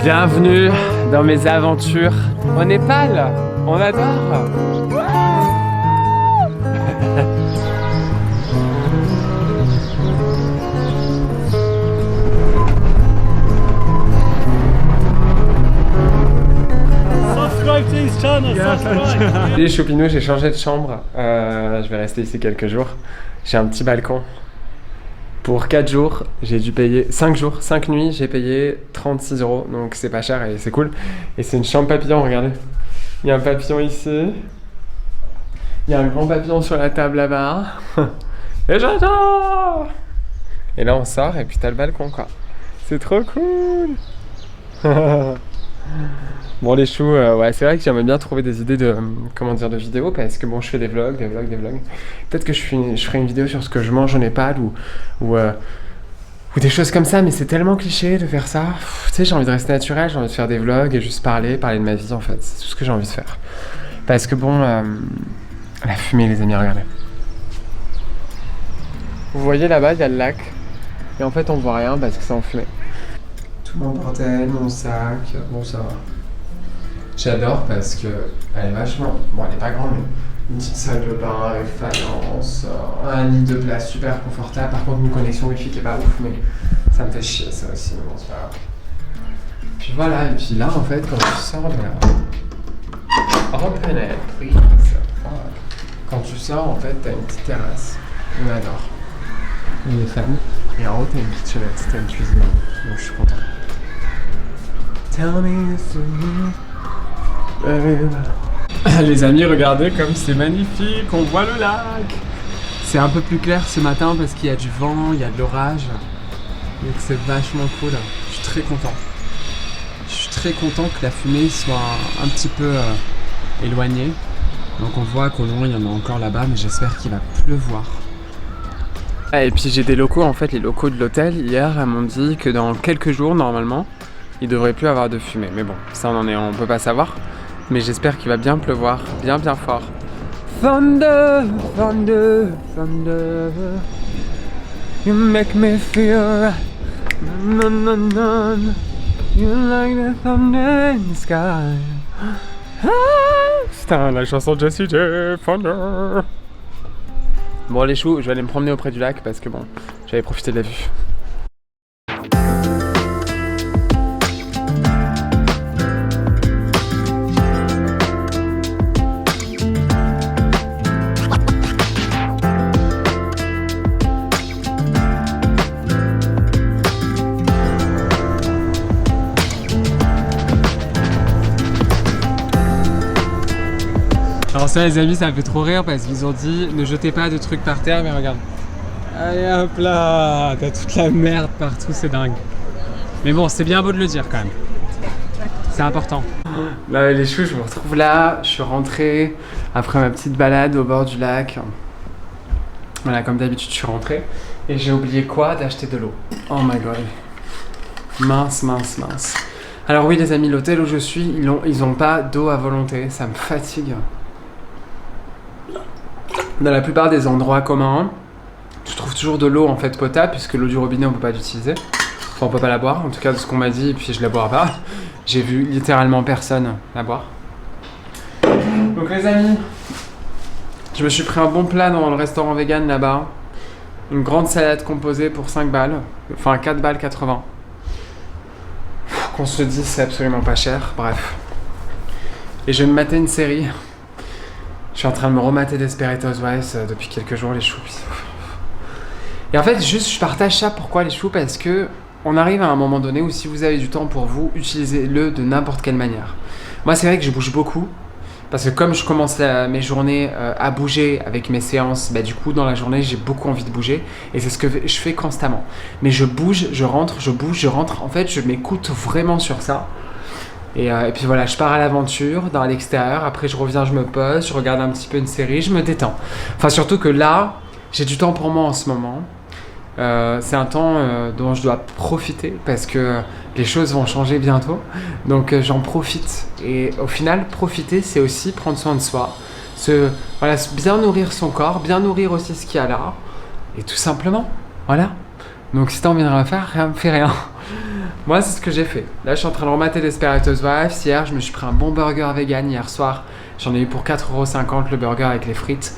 Bienvenue dans mes aventures au Népal. On adore. Subscribe to his channel, subscribe. Les choupinous, j'ai changé de chambre. Je vais rester ici quelques jours. J'ai un petit balcon. Pour 4 jours, j'ai dû payer 5 jours, 5 nuits, j'ai payé 36 €, donc c'est pas cher et c'est cool. Et c'est une chambre papillon, regardez. Il y a un papillon ici. Il y a un grand papillon sur la table là-bas. Et j'adore. Et là on sort et puis t'as le balcon quoi. C'est trop cool. Bon les choux, ouais c'est vrai que j'aimerais bien trouver des idées de, comment dire, de vidéos parce que bon je fais des vlogs. Peut-être que je ferai une vidéo sur ce que je mange au Népal ou des choses comme ça, mais c'est tellement cliché de faire ça. Tu sais, j'ai envie de rester naturel, j'ai envie de faire des vlogs et juste parler de ma vie en fait. C'est tout ce que j'ai envie de faire. Parce que bon, la fumée les amis, regardez. Vous voyez là-bas, il y a le lac. Et en fait on voit rien parce que c'est en fumée. Tout mon bordel, mon sac, bon ça va. J'adore parce que elle est vachement, bon elle est pas grande mais une petite salle de bain avec faïence, un lit de place super confortable, par contre une connexion wifi qui est pas ouf mais ça me fait chier ça aussi, mais bon c'est pas grave. Puis voilà, et puis là en fait quand tu sors de là, open it please, quand tu sors en fait t'as une petite terrasse, on adore. Il y a des familles, et en haut t'as une kitchenette, t'as une cuisine, donc je suis content. Tell me this les amis, regardez comme c'est magnifique, on voit le lac. C'est un peu plus clair ce matin parce qu'il y a du vent, il y a de l'orage. Donc c'est vachement cool, je suis très content. Je suis très content que la fumée soit un petit peu éloignée. Donc on voit qu'au loin il y en a encore là-bas, mais j'espère qu'il va pleuvoir. Et puis j'ai des locaux, en fait les locaux de l'hôtel, hier elles m'ont dit que dans quelques jours normalement, il devrait plus avoir de fumée. Mais bon, ça on peut pas savoir. Mais j'espère qu'il va bien pleuvoir, bien fort. Thunder, thunder, thunder, you make me feel na na na, you like the thunder in the sky. Ah, putain, la chanson de Jessie J, Thunder. Bon les choux, je vais aller me promener auprès du lac parce que bon, j'avais profité de la vue. Alors ça les amis, ça me fait trop rire parce qu'ils ont dit ne jetez pas de trucs par terre, mais regarde. Allez hop là, t'as toute la merde partout, c'est dingue. Mais bon, c'est bien beau de le dire quand même. C'est important. Là les choux, je me retrouve là, je suis rentré après ma petite balade au bord du lac. Voilà, comme d'habitude je suis rentré. Et j'ai oublié quoi? D'acheter de l'eau. Oh my god. Mince. Alors oui les amis, l'hôtel où je suis, ils ont pas d'eau à volonté, ça me fatigue. Dans la plupart des endroits communs, tu trouves toujours de l'eau en fait potable puisque l'eau du robinet on peut pas l'utiliser. Enfin on peut pas la boire, en tout cas de ce qu'on m'a dit, et puis je la boirai pas. J'ai vu littéralement personne la boire. Donc les amis, je me suis pris un bon plat dans le restaurant vegan là-bas. Une grande salade composée pour 5 balles, enfin 4 balles 80. Qu'on se le dise, c'est absolument pas cher, bref. Et je vais me mater une série. Je suis en train de me remater Desperate Housewives depuis quelques jours, les choux. Et en fait, juste, je partage ça, pourquoi les choux? Parce que on arrive à un moment donné où si vous avez du temps pour vous, utilisez-le de n'importe quelle manière. Moi, c'est vrai que je bouge beaucoup. Parce que comme je commence mes journées à bouger avec mes séances, bah, du coup, dans la journée, j'ai beaucoup envie de bouger. Et c'est ce que je fais constamment. Mais je bouge, je rentre, je bouge, je rentre. En fait, je m'écoute vraiment sur ça. Et puis voilà, je pars à l'aventure, dans l'extérieur, après je reviens, je me pose, je regarde un petit peu une série, je me détends. Enfin surtout que là, j'ai du temps pour moi en ce moment. C'est un temps dont je dois profiter parce que les choses vont changer bientôt. Donc j'en profite. Et au final, profiter, c'est aussi prendre soin de soi. Voilà, bien nourrir son corps, bien nourrir aussi ce qu'il y a là. Et tout simplement, voilà. Donc si t'as envie de rien faire, fais rien. Moi, c'est ce que j'ai fait. Là, je suis en train de remater Desperate Wives. Hier, je me suis pris un bon burger vegan hier soir. J'en ai eu pour 4,50€ le burger avec les frites.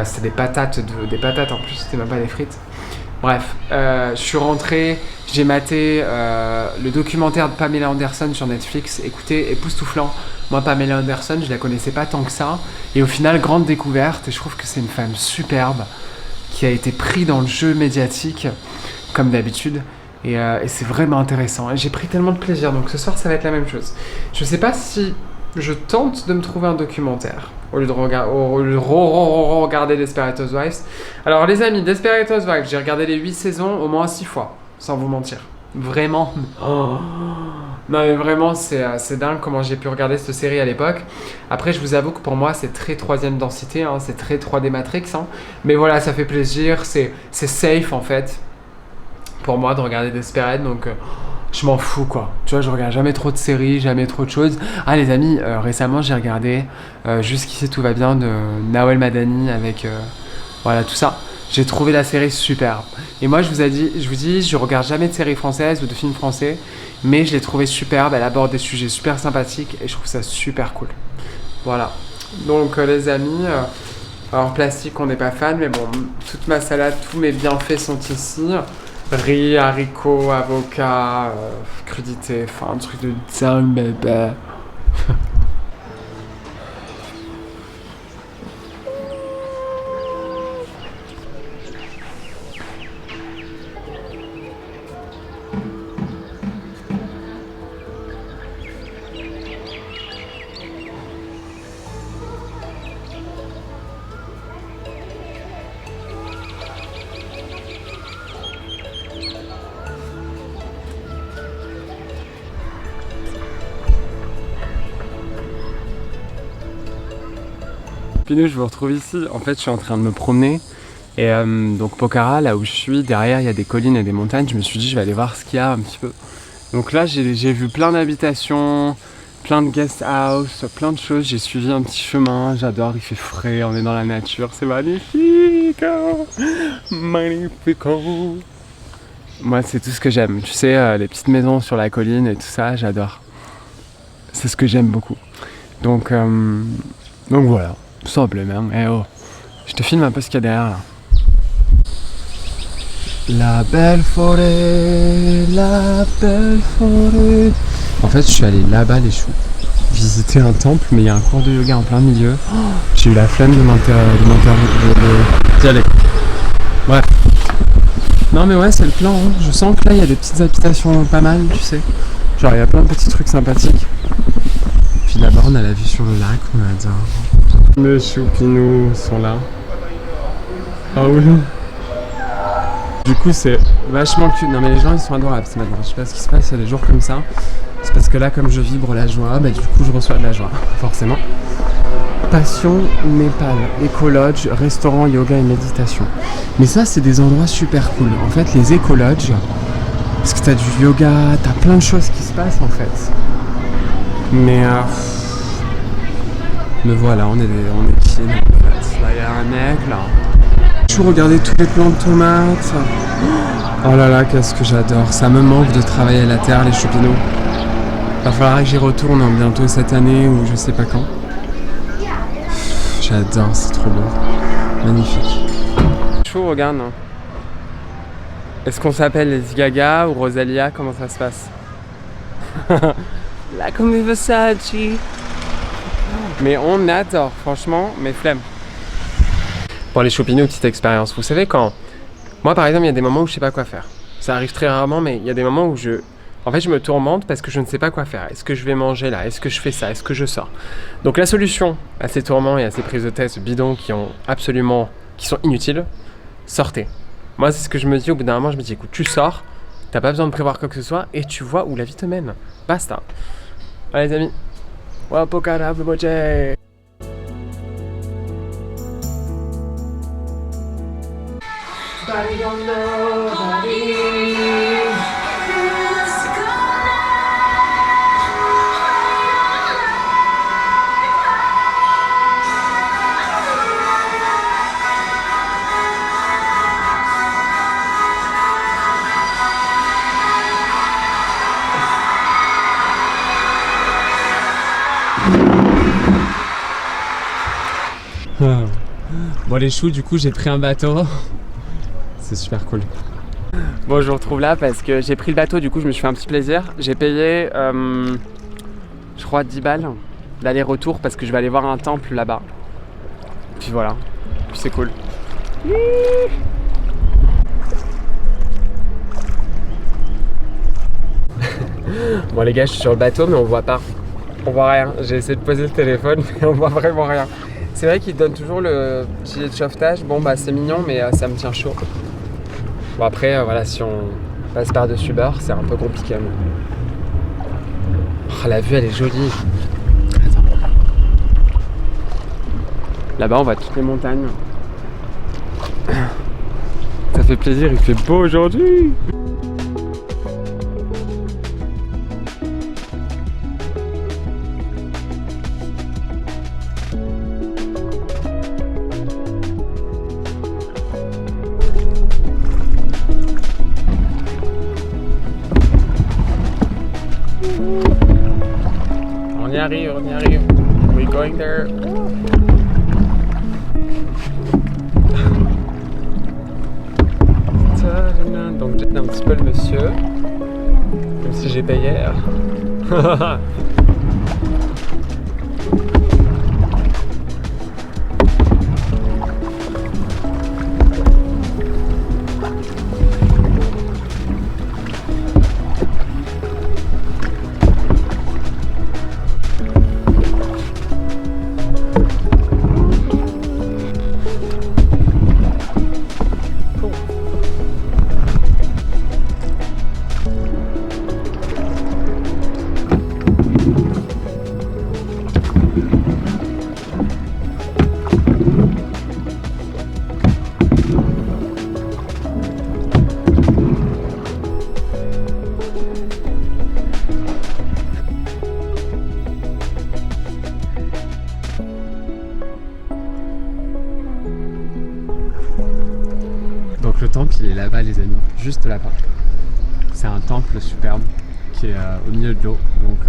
C'était des patates en plus, c'était même pas des frites. Bref, je suis rentré, j'ai maté le documentaire de Pamela Anderson sur Netflix. Écoutez, époustouflant. Moi, Pamela Anderson, je la connaissais pas tant que ça. Et au final, grande découverte. Et je trouve que c'est une femme superbe qui a été prise dans le jeu médiatique, comme d'habitude. Et c'est vraiment intéressant. Et j'ai pris tellement de plaisir. Donc ce soir, ça va être la même chose. Je sais pas si je tente de me trouver un documentaire au lieu de regarder Desperate Housewives. Alors les amis, Desperate Housewives, j'ai regardé les 8 saisons au moins 6 fois, sans vous mentir. Vraiment. Oh. Non mais vraiment, c'est dingue comment j'ai pu regarder cette série à l'époque. Après, je vous avoue que pour moi, c'est très troisième densité, hein, c'est très 3D Matrix. Hein. Mais voilà, ça fait plaisir, c'est safe en fait, pour moi de regarder Desperate, donc... je m'en fous quoi, tu vois, je regarde jamais trop de séries, jamais trop de choses. Ah les amis, récemment j'ai regardé Jusqu'ici tout va bien de Nawel Madani avec voilà tout ça. J'ai trouvé la série superbe. Et moi je vous dis, je regarde jamais de séries françaises ou de films français, mais je l'ai trouvée superbe, elle aborde des sujets super sympathiques et je trouve ça super cool. Voilà. Donc les amis, alors plastique on n'est pas fan, mais bon, toute ma salade, tous mes bienfaits sont ici. Riz, haricots, avocat, crudité, enfin un truc de dingue, bébé. Pinou, je vous retrouve ici. En fait, je suis en train de me promener. Et donc Pokhara, là où je suis, derrière il y a des collines et des montagnes. Je me suis dit, je vais aller voir ce qu'il y a un petit peu. Donc là, j'ai vu plein d'habitations, plein de guest house, plein de choses. J'ai suivi un petit chemin. J'adore, il fait frais, on est dans la nature. C'est magnifique. Magnifique. Moi, c'est tout ce que j'aime. Tu sais, les petites maisons sur la colline et tout ça, j'adore. C'est ce que j'aime beaucoup. Donc voilà. Tout simplement. Eh oh. Je te filme un peu ce qu'il y a derrière là. La belle forêt, la belle forêt. En fait, je suis allé là-bas, les choux, visiter un temple, mais il y a un cours de yoga en plein milieu. Oh, j'ai eu la flemme d'y aller. Bref. Non mais ouais, c'est le plan. Hein. Je sens que là, il y a des petites habitations pas mal, tu sais. Genre, il y a plein de petits trucs sympathiques. Puis là-bas, on a la vue sur le lac, on adore. Mes choupinous sont là. Ah oui. Du coup c'est vachement cute. Non mais les gens ils sont adorables ce matin. Je sais pas ce qui se passe, il y a des jours comme ça. C'est parce que là comme je vibre la joie, bah du coup je reçois de la joie, forcément. Passion Népal, écolodge, restaurant, yoga et méditation. Mais ça c'est des endroits super cool. En fait les écolodges, parce que t'as du yoga, t'as plein de choses qui se passent en fait. Mais voilà, on est clean en fait. Là, il y a un mec là. Je regardais tous les plants de tomates. Oh là là, qu'est-ce que j'adore. Ça me manque de travailler la terre, les choupinous. Va falloir que j'y retourne bientôt cette année ou je sais pas quand. J'adore, c'est trop beau. Magnifique. Chou, regarde. Est-ce qu'on s'appelle Lady Gaga ou Rosalia? Comment ça se passe? Là, comme Versace. Mais on adore, franchement, mes flemmes. Bon, les choupinous, petite expérience. Vous savez quand... Moi, par exemple, il y a des moments où je sais pas quoi faire. Ça arrive très rarement, mais il y a des moments où je me tourmente parce que je ne sais pas quoi faire. Est-ce que je vais manger là? Est-ce que je fais ça? Est-ce que je sors? Donc la solution à ces tourments et à ces prises de tête bidons qui sont inutiles, sortez. Moi, c'est ce que je me dis au bout d'un moment. Je me dis, écoute, tu sors, t'as pas besoin de prévoir quoi que ce soit et tu vois où la vie te mène. Basta. Allez les amis. Wa Pokhara Boboche. Bon les choux, du coup j'ai pris un bateau. C'est super cool. Bon, je vous retrouve là parce que j'ai pris le bateau, du coup je me suis fait un petit plaisir. J'ai payé, je crois 10 balles l'aller-retour parce que je vais aller voir un temple là-bas. Puis voilà, puis c'est cool. Bon les gars, je suis sur le bateau mais on voit pas. On voit rien. J'ai essayé de poser le téléphone mais on voit vraiment rien. C'est vrai qu'ils donnent toujours le gilet de sauvetage. Bon bah c'est mignon mais ça me tient chaud. Bon après voilà, si on passe par-dessus bord, c'est un peu compliqué. Oh, la vue elle est jolie. Attends. Là-bas on voit toutes les montagnes. Ça fait plaisir, il fait beau aujourd'hui. On y arrive, on y arrive. We're going there. Donc j'aide un petit peu le monsieur, comme si j'ai payé. Donc le temple il est là-bas les amis, juste là-bas. C'est un temple superbe qui est au milieu de l'eau, donc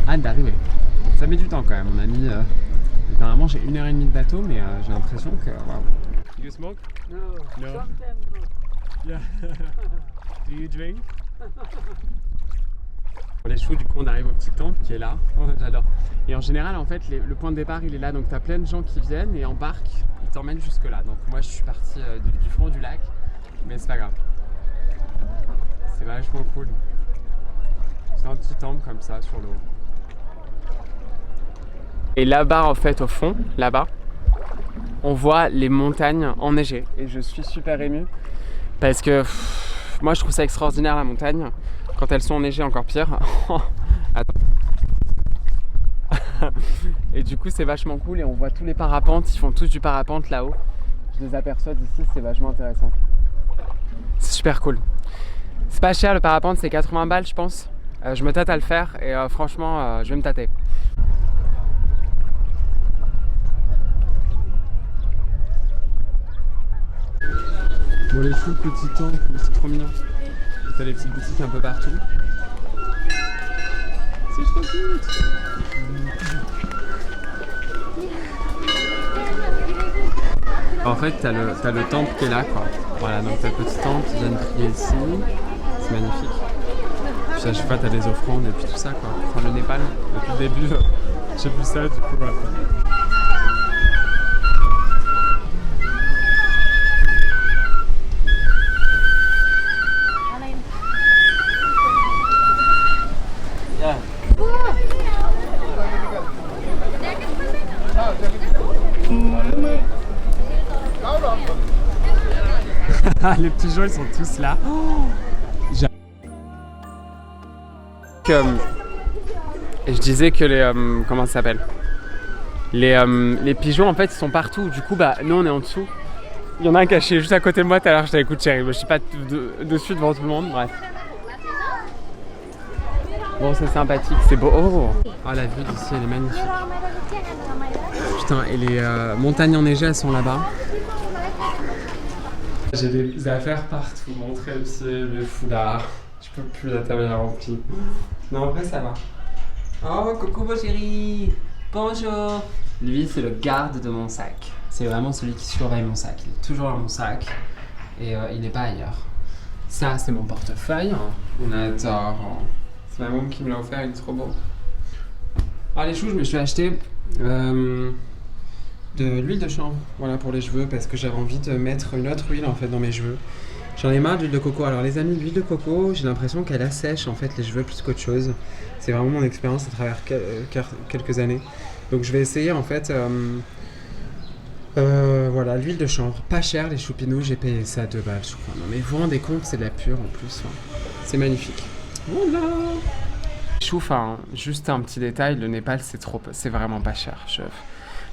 hâte d'arriver. Ça met du temps quand même, on a mis... Normalement j'ai 1h30 de bateau mais j'ai l'impression que... Wow. You smoke? No. No. Sometimes no. Yeah. Do you drink? Pour les choux, du coup, on arrive au petit temple qui est là. Oh, j'adore. Et en général, en fait, le point de départ, il est là. Donc, tu as plein de gens qui viennent et embarquent. Ils t'emmènent jusque là. Donc, moi, je suis parti du fond du lac. Mais c'est pas grave. C'est vachement cool. C'est un petit temple comme ça sur l'eau. Et là-bas, en fait, au fond, là-bas, on voit les montagnes enneigées. Et je suis super ému. Parce que moi, je trouve ça extraordinaire, la montagne. Quand elles sont enneigées, encore pire. Attends. Et du coup, c'est vachement cool et on voit tous les parapentes. Ils font tous du parapente là-haut. Je les aperçois d'ici, c'est vachement intéressant. C'est super cool. C'est pas cher le parapente, c'est 80 balles, je pense. Je me tâte à le faire et franchement, je vais me tâter. Bon, les choux, petit temple, c'est trop mignon. T'as les petites boutiques un peu partout. C'est trop cute. En fait, t'as le temple qui est là, quoi. Voilà, donc t'as le petit temple, tu viens prier ici. C'est magnifique. Puis à chaque fois, t'as des offrandes et puis tout ça, quoi. Enfin, le Népal, depuis le début, j'ai vu ça, du coup, voilà. Les petits gens ils sont tous là. Et je disais que les comment ça s'appelle, les pigeons en fait ils sont partout. Du coup bah nous on est en dessous. Il y en a un caché juste à côté de moi tout à l'heure. Je t'avais écouté, je suis pas dessus devant tout le monde. Bref. Bon c'est sympathique, c'est beau. Oh, la vue d'ici elle est magnifique. Putain, et les montagnes enneigées elles sont là-bas. J'ai des affaires partout, mon trépied, mes foulards. Je peux plus, la table est remplie. Non, en vrai, ça va. Oh, coucou, mon chéri. Bonjour. Lui, c'est le garde de mon sac. C'est vraiment celui qui surveille mon sac. Il est toujours dans mon sac et il n'est pas ailleurs. Ça, c'est mon portefeuille. On adore. C'est ma môme qui me l'a offert, il est trop beau. Alors les choux, je me suis acheté de l'huile de chanvre, voilà, pour les cheveux, parce que j'avais envie de mettre une autre huile en fait dans mes cheveux. J'en ai marre d'huile de coco. Alors les amis, l'huile de coco, j'ai l'impression qu'elle assèche en fait les cheveux plus qu'autre chose. C'est vraiment mon expérience à travers quelques années. Donc je vais essayer en fait, voilà, l'huile de chanvre, pas cher les choupinous, j'ai payé ça 2 balles je crois. Non mais vous vous rendez compte, c'est de la pure en plus, hein. C'est magnifique. Voilà. Chouf, hein, juste un petit détail, le Népal c'est vraiment pas cher.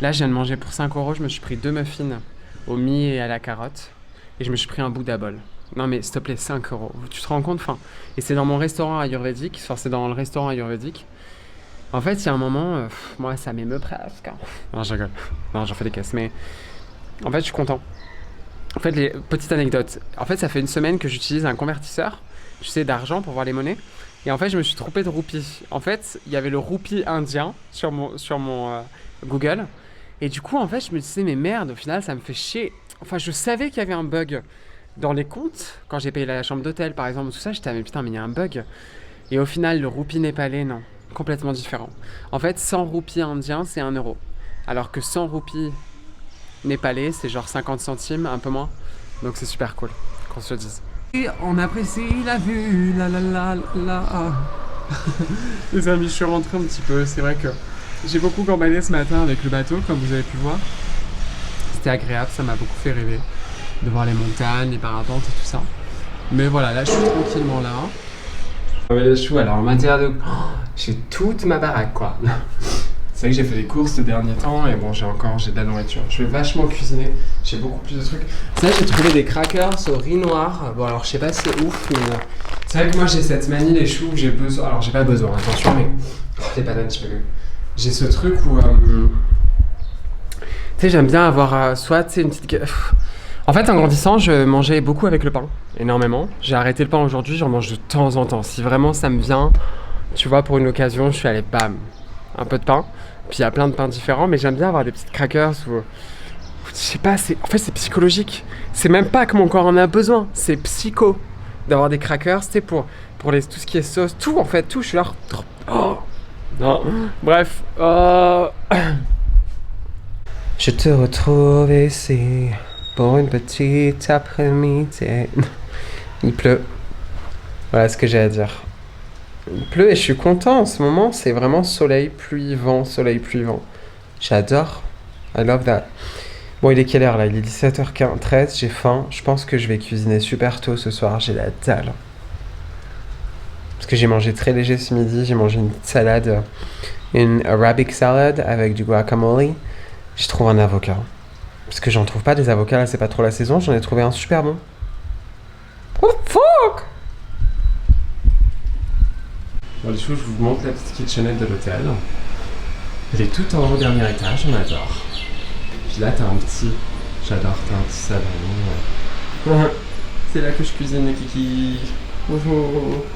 Là je viens de manger pour 5 €, je me suis pris 2 muffins au mie et à la carotte. Et je me suis pris un boudin bol. Non mais s'il te plaît, 5 €. Tu te rends compte, enfin. Et c'est dans mon restaurant ayurvédique. Enfin, c'est dans le restaurant ayurvédique. En fait, il y a un moment, moi, ça m'émeut presque. Non, je rigole. Non, j'en fais des caisses. Mais en fait, je suis content. En fait, petite anecdote. En fait, ça fait une semaine que j'utilise un convertisseur, tu sais, d'argent pour voir les monnaies. Et en fait, je me suis trompé de roupie. En fait, il y avait le roupie indien sur mon Google. Et du coup, en fait, je me disais, mais merde, au final, ça me fait chier. Enfin, je savais qu'il y avait un bug dans les comptes. Quand j'ai payé la chambre d'hôtel, par exemple, tout ça, j'étais, mais putain, mais il y a un bug. Et au final, le roupie népalais, non. Complètement différent. En fait, 100 roupies indiens, c'est 1 €. Alors que 100 roupies népalais, c'est genre 50 centimes, un peu moins. Donc c'est super cool, qu'on se le dise. Et on apprécie la vue, la la la la. Les amis, je suis rentré un petit peu. C'est vrai que j'ai beaucoup gambadé ce matin avec le bateau, comme vous avez pu voir. C'était agréable, ça m'a beaucoup fait rêver de voir les montagnes, les parapentes et tout ça. Mais voilà, là je suis tranquillement là. Mais les choux, alors en matière de... j'ai toute ma baraque quoi. C'est vrai que j'ai fait des courses ces derniers temps et bon, j'ai de la nourriture. Je vais vachement cuisiner, j'ai beaucoup plus de trucs. Ça, j'ai trouvé des crackers au riz noir. Bon, alors je sais pas si c'est ouf, mais c'est vrai que moi j'ai cette manie, les choux, j'ai besoin. Alors j'ai pas besoin, attention, mais c'est pas un petit peu mieux. J'ai ce truc où. Tu sais, j'aime bien avoir soit tu sais, une petite. En fait, en grandissant, je mangeais beaucoup avec le pain, énormément. J'ai arrêté le pain aujourd'hui, j'en mange de temps en temps. Si vraiment ça me vient, tu vois, pour une occasion, je suis allé, bam, un peu de pain. Puis il y a plein de pains différents, mais j'aime bien avoir des petites crackers ou... Je sais pas, en fait c'est psychologique. C'est même pas que mon corps en a besoin, c'est psycho d'avoir des crackers, tu sais, pour tout ce qui est sauce, tout en fait, tout, je suis là... Oh non, bref. Je te retrouve ici pour une petite après-midi. Il pleut. Voilà ce que j'ai à dire. Il pleut et je suis content en ce moment, c'est vraiment soleil, pluie, vent, soleil, pluie, vent. J'adore. I love that. Bon, il est quelle heure là? Il est 17h13, j'ai faim. Je pense que je vais cuisiner super tôt ce soir, j'ai la dalle. Parce que j'ai mangé très léger ce midi, j'ai mangé une salade, une Arabic salad avec du guacamole. Je trouve un avocat. Parce que j'en trouve pas des avocats, là c'est pas trop la saison, j'en ai trouvé un super bon. What the fuck? Bon, les choux, je vous montre la petite kitchenette de l'hôtel. Elle est tout en haut, dernier étage, on adore. Puis là, t'as un petit salon. C'est là que je cuisine les kikis. Bonjour.